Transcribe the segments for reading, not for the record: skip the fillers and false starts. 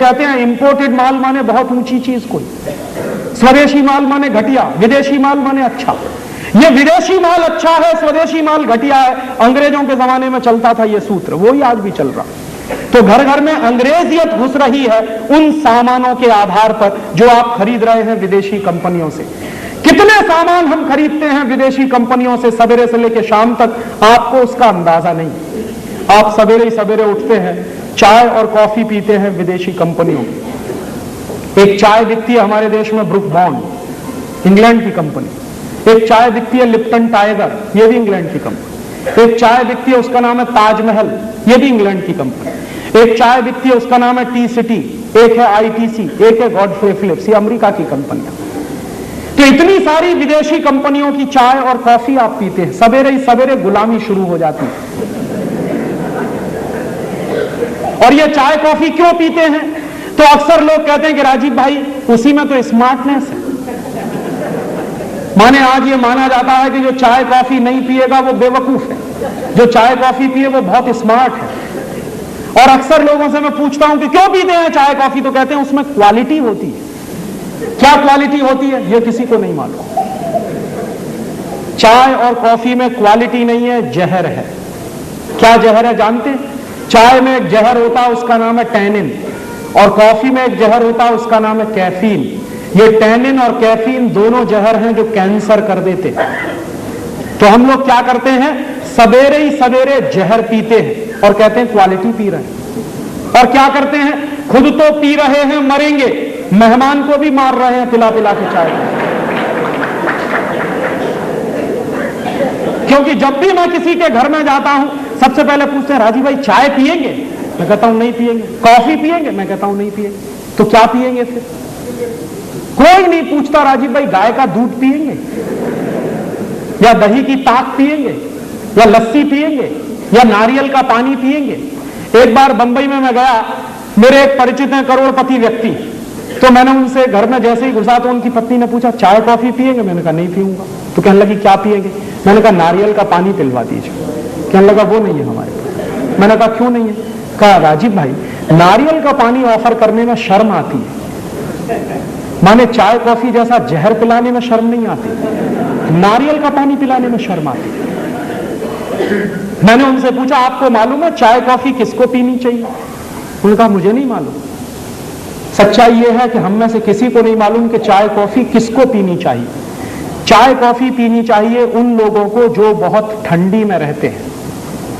कहते हैं इंपोर्टेड माल माने बहुत ऊंची चीज कोई, स्वदेशी माल माने घटिया, विदेशी माल माने अच्छा। ये विदेशी माल अच्छा है, स्वदेशी माल घटिया है, अंग्रेजों के जमाने में चलता था ये सूत्र, वही आज भी चल रहा। तो घर घर में अंग्रेजियत घुस रही है उन सामानों के आधार पर जो आप खरीद रहे हैं विदेशी कंपनियों से। कितने सामान हम खरीदते हैं विदेशी कंपनियों से सवेरे से लेकर शाम तक, आपको उसका अंदाजा नहीं। आप सवेरे ही सवेरे उठते हैं, चाय और कॉफी पीते हैं विदेशी कंपनियों की। एक चाय बिकती है हमारे देश में ब्रुक बॉन्ड, इंग्लैंड की कंपनी। एक चाय बिकती है लिप्टन टाइगर, ये भी इंग्लैंड की कंपनी। एक चाय बिकती है उसका नाम है ताजमहल, ये भी इंग्लैंड की कंपनी। एक चाय बिकती है उसका नाम है टी सिटी, एक है आईटीसी, एक है गॉडफ्रे फिलिप्स, ये अमेरिका की कंपनियां। तो इतनी सारी विदेशी कंपनियों की चाय और कॉफी आप पीते हैं, सवेरे ही सवेरे गुलामी शुरू हो जाती है। और ये चाय कॉफी क्यों पीते हैं? तो अक्सर लोग कहते हैं कि राजीव भाई उसी में तो स्मार्टनेस है। माने आज ये माना जाता है कि जो चाय कॉफी नहीं पिएगा वो बेवकूफ है, जो चाय कॉफी पिए वो बहुत स्मार्ट है। और अक्सर लोगों से मैं पूछता हूं कि क्यों पीते हैं चाय कॉफी, तो कहते हैं उसमें क्वालिटी होती है। क्या क्वालिटी होती है ये किसी को नहीं मालूम। चाय और कॉफी में क्वालिटी नहीं है, जहर है। क्या जहर है जानते हैं? चाय में एक जहर होता है उसका नाम है टैनिन, और कॉफी में एक जहर होता है उसका नाम है कैफीन। ये टैनिन और कैफीन दोनों जहर हैं जो कैंसर कर देते। तो हम लोग क्या करते हैं, सवेरे ही सवेरे जहर पीते हैं और कहते हैं क्वालिटी पी रहे हैं। और क्या करते हैं, खुद तो पी रहे हैं मरेंगे, मेहमान को भी मार रहे हैं पिला पिला के चाय। क्योंकि जब भी मैं किसी के घर में जाता हूं सबसे पहले पूछते हैं राजीव भाई चाय पिएंगे? मैं कहता हूं नहीं पिएंगे। कॉफी पिएंगे? मैं कहता हूं नहीं पिएंगे। तो क्या पिएंगे फिर? कोई नहीं पूछता राजीव भाई गाय का दूध पिएंगे या दही की ताक पिएंगे या लस्सी पिएंगे या नारियल का पानी पिएंगे। एक बार बंबई में मैं गया, मेरे एक परिचित हैं करोड़पति व्यक्ति, तो मैंने उनसे घर में जैसे ही घुसा तो उनकी पत्नी ने पूछा चाय कॉफी पिएंगे? मैंने कहा नहीं पीऊंगा। तो कहने लगी क्या पिएंगे? मैंने कहा नारियल का पानी पिलवा दीजिए। कहने लगा वो नहीं है हमारे पास। मैंने कहा क्यों नहीं है? कहा राजीव भाई नारियल का पानी ऑफर करने में शर्म आती है, माने चाय कॉफी जैसा जहर पिलाने में शर्म नहीं आती, नारियल का पानी पिलाने में शर्म आती है। मैंने उनसे पूछा आपको मालूम है चाय कॉफी किसको पीनी चाहिए? उन्होंने कहा मुझे नहीं मालूम। सच्चाई यह है कि हम में से किसी को नहीं मालूम कि चाय कॉफी किसको पीनी चाहिए। चाय कॉफी पीनी चाहिए उन लोगों को जो बहुत ठंडी में रहते हैं,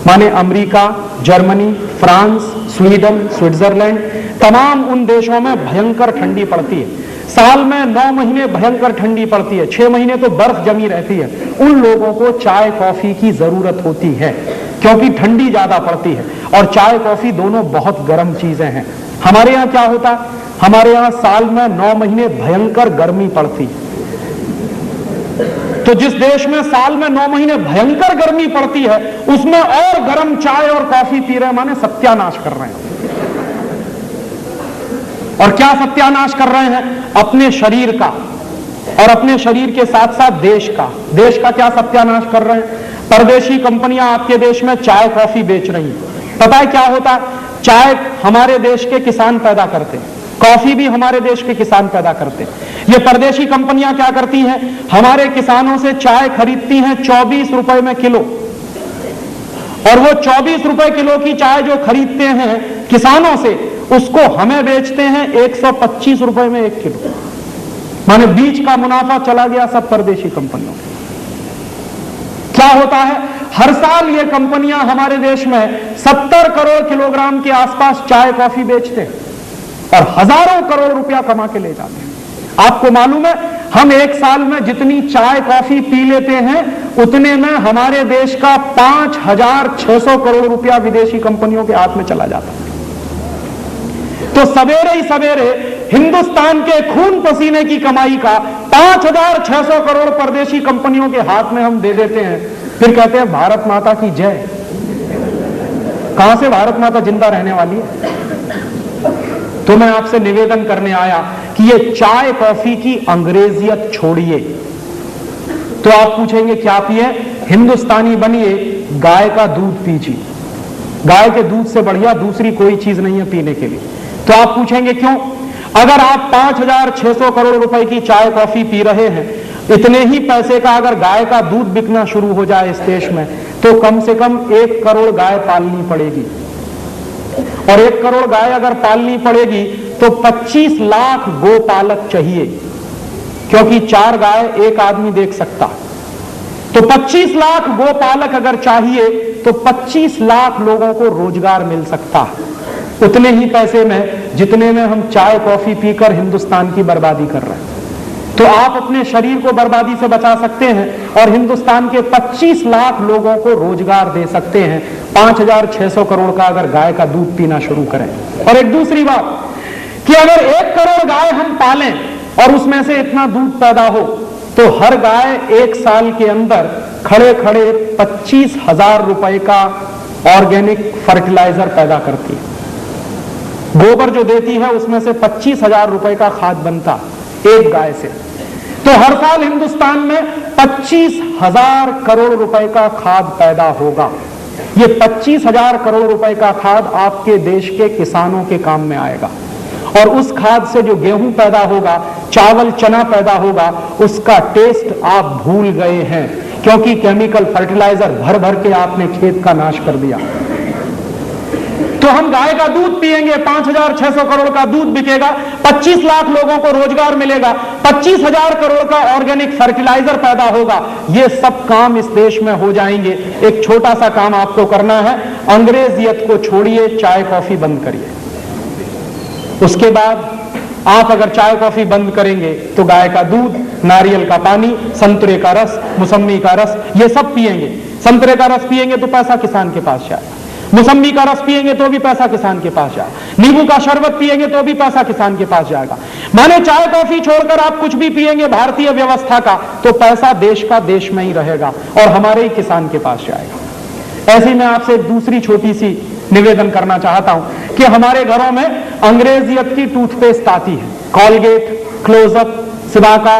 माने America, Germany, France, Sweden, Switzerland, तमाम उन देशों में भयंकर ठंडी पड़ती है। साल में 9 महीने भयंकर ठंडी पड़ती है, 6 महीने तो बर्फ जमी रहती है। उन लोगों को चाय कॉफी की जरूरत होती है क्योंकि ठंडी ज्यादा पड़ती है और चाय कॉफी दोनों बहुत गर्म चीजें हैं। हमारे यहाँ क्या होता है, हमारे यहाँ साल में 9 महीने भयंकर गर्मी पड़ती है। तो जिस देश में साल में 9 महीने भयंकर गर्मी पड़ती है उसमें और गर्म चाय और कॉफी पी रहे हैं, माने सत्यानाश कर रहे हैं। और क्या सत्यानाश कर रहे हैं? अपने शरीर का, और अपने शरीर के साथ साथ देश का। देश का क्या सत्यानाश कर रहे हैं? परदेशी कंपनियां आपके देश में चाय कॉफी बेच रही हैं। पता है क्या होता है? चाय हमारे देश के किसान पैदा करते हैं, कॉफी भी हमारे देश के किसान पैदा करते हैं। ये परदेशी कंपनियां क्या करती हैं, हमारे किसानों से चाय खरीदती हैं 24 रुपए में किलो, और वो 24 रुपए किलो की चाय जो खरीदते हैं किसानों से उसको हमें बेचते हैं 125 रुपए में 1 किलो। माने बीच का मुनाफा चला गया सब परदेशी कंपनियों को। क्या होता है, हर साल ये कंपनियां हमारे देश में 70 करोड़ किलोग्राम के आसपास चाय कॉफी बेचते हैं और हजारों करोड़ रुपया कमा के ले जाते हैं। आपको मालूम है हम एक साल में जितनी चाय कॉफी पी लेते हैं उतने में हमारे देश का 5,600 करोड़ रुपया विदेशी कंपनियों के हाथ में चला जाता है। तो सवेरे ही सवेरे हिंदुस्तान के खून पसीने की कमाई का 5,600 करोड़ परदेशी कंपनियों के हाथ में हम दे देते हैं, फिर कहते हैं भारत माता की जय। कहां से भारत माता जिंदा रहने वाली है? तो मैं आपसे निवेदन करने आया कि ये चाय कॉफी की अंग्रेजियत छोड़िए। तो आप पूछेंगे क्या पिए? हिंदुस्तानी बनिए, गाय का दूध पीजिए। गाय के दूध से बढ़िया दूसरी कोई चीज नहीं है पीने के लिए। तो आप पूछेंगे क्यों? अगर आप 5,600 करोड़ रुपए की चाय कॉफी पी रहे हैं, इतने ही पैसे का अगर गाय का दूध बिकना शुरू हो जाए इस देश में, तो कम से कम 1 करोड़ गाय पालनी पड़ेगी। और 1 करोड़ गाय अगर पालनी पड़ेगी तो 25 लाख गोपालक चाहिए, क्योंकि 4 गाय एक आदमी देख सकता। तो 25 लाख गोपालक अगर चाहिए तो 25 लाख लोगों को रोजगार मिल सकता है, उतने ही पैसे में जितने में हम चाय कॉफी पीकर हिंदुस्तान की बर्बादी कर रहे हैं। तो आप अपने शरीर को बर्बादी से बचा सकते हैं और हिंदुस्तान के 25 लाख लोगों को रोजगार दे सकते हैं 5,600 करोड़ का अगर गाय का दूध पीना शुरू करें। और एक दूसरी बात कि अगर 1 करोड़ गाय हम पालें और उसमें से इतना दूध पैदा हो, तो हर गाय 1 साल के अंदर खड़े खड़े 25,000 रुपए का ऑर्गेनिक फर्टिलाइजर पैदा करती है। गोबर जो देती है उसमें से 25,000 रुपए का खाद बनता एक गाय से। तो हर साल हिंदुस्तान में 25,000 करोड़ रुपए का खाद पैदा होगा। ये 25,000 करोड़ रुपए का खाद आपके देश के किसानों के काम में आएगा, और उस खाद से जो गेहूं पैदा होगा, चावल चना पैदा होगा, उसका टेस्ट आप भूल गए हैं, क्योंकि केमिकल फर्टिलाइजर भर भर के आपने खेत का नाश कर दिया। तो हम गाय का दूध पिएंगे, 5,600 करोड़ का दूध बिकेगा, 25 लाख लोगों को रोजगार मिलेगा, 25,000 करोड़ का ऑर्गेनिक फर्टिलाइजर पैदा होगा। ये सब काम इस देश में हो जाएंगे। एक छोटा सा काम आपको करना है, अंग्रेजियत को छोड़िए, चाय कॉफी बंद करिए। उसके बाद आप अगर चाय कॉफी बंद करेंगे तो गाय का दूध, नारियल का पानी, संतरे का रस, मौसम्मी का रस, ये सब पिएंगे। संतरे का रस पिएंगे तो पैसा किसान के पास जाएगा, मौसम्मी का रस पिएंगे तो भी पैसा किसान के पास जाएगा, नींबू का शरबत पिएंगे तो भी पैसा किसान के पास जाएगा। माने चाय कॉफी छोड़कर आप कुछ भी पिएंगे भारतीय व्यवस्था का, तो पैसा देश का देश में ही रहेगा और हमारे ही किसान के पास जाएगा। ऐसे में आपसे एक दूसरी छोटी सी निवेदन करना चाहता हूं कि हमारे घरों में अंग्रेजियत की टूथपेस्ट आती है, कॉलगेट, क्लोजअप, सिबाका,